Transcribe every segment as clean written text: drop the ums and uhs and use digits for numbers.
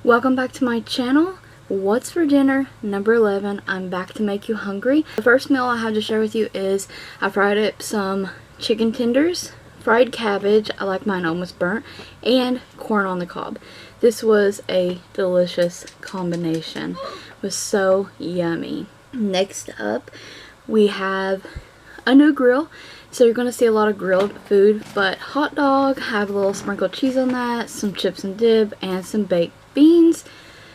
Welcome back to my channel. What's for dinner number 11. I'm back to make you hungry. The first meal I have to share with you is I fried up some chicken tenders, fried cabbage, I like mine almost burnt, and corn on the cob. This was a delicious combination. It was so yummy. Next up we have a new grill. So you're going to see a lot of grilled food, but hot dog, have a little sprinkled cheese on that, some chips and dip, and some baked beans.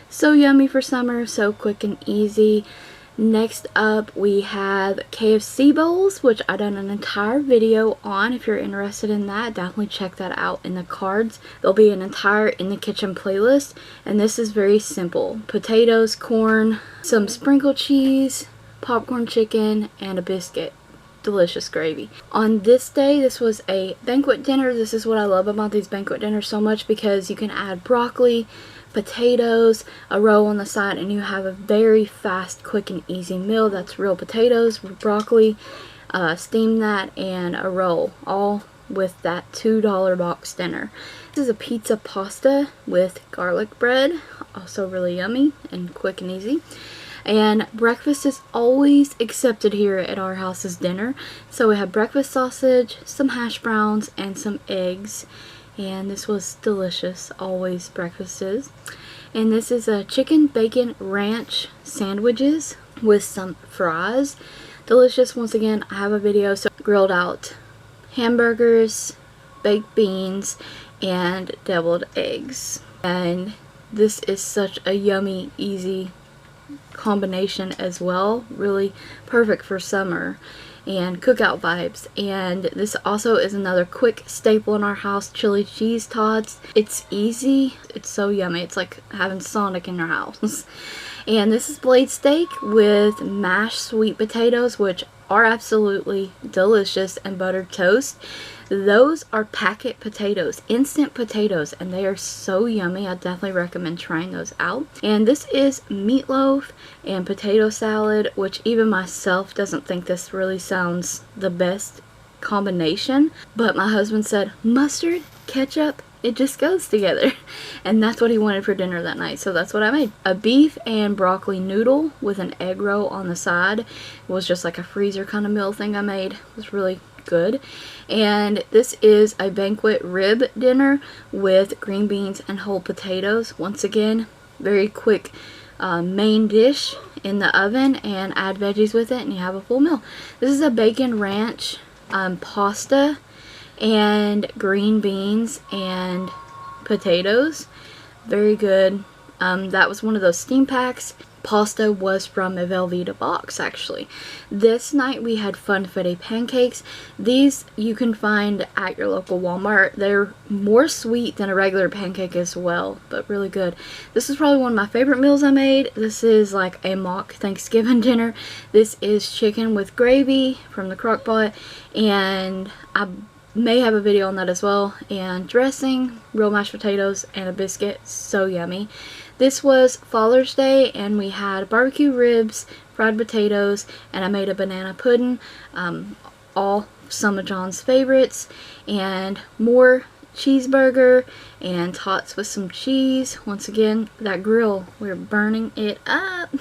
So yummy for summer, so quick and easy. Next up we have KFC bowls, which I done an entire video on. If you're interested in that, definitely check that out in the cards. There'll be an entire in the kitchen playlist, and this is very simple. Potatoes, corn, some sprinkled cheese, popcorn chicken, and a biscuit. Delicious gravy. On this day, this was a banquet dinner. This is what I love about these banquet dinners so much, because you can add broccoli, potatoes, a roll on the side, and you have a very fast, quick, and easy meal. That's real potatoes, broccoli, steam that, and a roll, all with that $2 box dinner. This is a pizza pasta with garlic bread, also really yummy and quick and easy. And breakfast is always accepted here at our house as dinner. So we have breakfast sausage, some hash browns, and some eggs. And this was delicious, always breakfast is. And this is a chicken bacon ranch sandwiches with some fries. Delicious. Once again, I have a video. So grilled out hamburgers, baked beans, and deviled eggs. And this is such a yummy, easy combination as well. Really perfect for summer and cookout vibes. And this also is another quick staple in our house, chili cheese tots. It's easy, it's so yummy. It's like having Sonic in your house. And this is blade steak with mashed sweet potatoes, which are absolutely delicious, and buttered toast. Those are packet potatoes, instant potatoes, and they are so yummy. I definitely recommend trying those out. And this is meatloaf and potato salad, which even myself doesn't think this really sounds the best combination, but my husband said mustard, ketchup, it just goes together. And that's what he wanted for dinner that night, so that's what I made. A beef and broccoli noodle with an egg roll on the side. It was just like a freezer kind of meal thing I made. It was really good. And this is a banquet rib dinner with green beans and whole potatoes. Once again, very quick main dish in the oven, and add veggies with it and you have a full meal. This is a bacon ranch pasta and green beans and potatoes. Very good. That was one of those steam packs. Pasta was from a Velveeta box, actually. This night we had funfetti pancakes. These you can find at your local Walmart. They're more sweet than a regular pancake as well, but really good. This is probably one of my favorite meals I made. This is like a mock Thanksgiving dinner. This is chicken with gravy from the crock pot, and I may have a video on that as well. And dressing, real mashed potatoes, and a biscuit. So yummy. This was Father's Day, and we had barbecue ribs, fried potatoes, and I made a banana pudding. All some of John's favorites. And more cheeseburger and tots with some cheese. Once again, that grill, we're burning it up.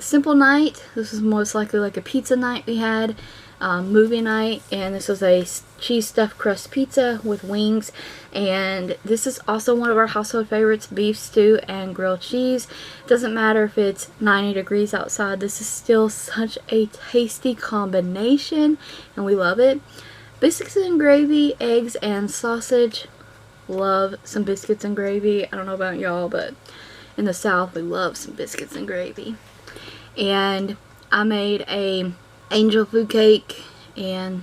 Simple night. This was most likely like a pizza night we had. Movie night, and this was a cheese stuffed crust pizza with wings. And this is also one of our household favorites, beef stew and grilled cheese. Doesn't matter if it's 90 degrees outside, this is still such a tasty combination, and we love it. Biscuits and gravy, eggs and sausage. Love some biscuits and gravy. I don't know about y'all, but in the South we love some biscuits and gravy. And I made a angel food cake and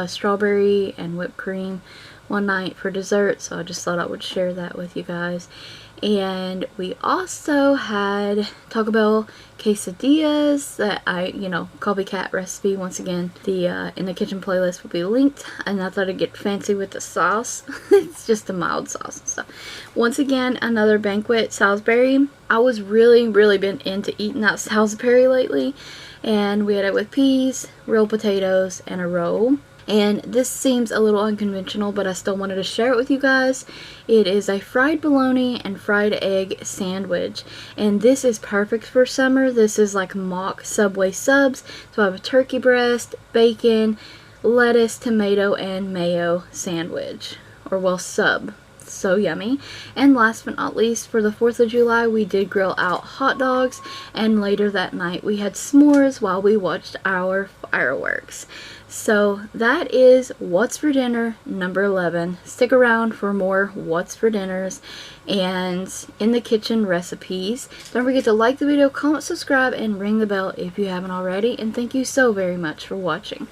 strawberry and whipped cream one night for dessert, so I just thought I would share that with you guys. And we also had Taco Bell quesadillas that I, copycat recipe. Once again, the in the kitchen playlist will be linked, and I thought I'd get fancy with the sauce. It's just a mild sauce and stuff. Once again, another banquet Salisbury. I was really been into eating that Salisbury lately, and we had it with peas, real potatoes, and a roll. And this seems a little unconventional, but I still wanted to share it with you guys. It is a fried bologna and fried egg sandwich, and this is perfect for summer. This is like mock Subway subs. So I have a turkey breast, bacon, lettuce, tomato, and mayo sandwich, or well, sub. So yummy. And last but not least, for the 4th of July, we did grill out hot dogs, and later that night we had s'mores while we watched our fireworks. So that is What's for Dinner number 11. Stick around for more What's for Dinners and in the kitchen recipes. Don't forget to like the video, comment, subscribe, and ring the bell if you haven't already. And thank you so very much for watching.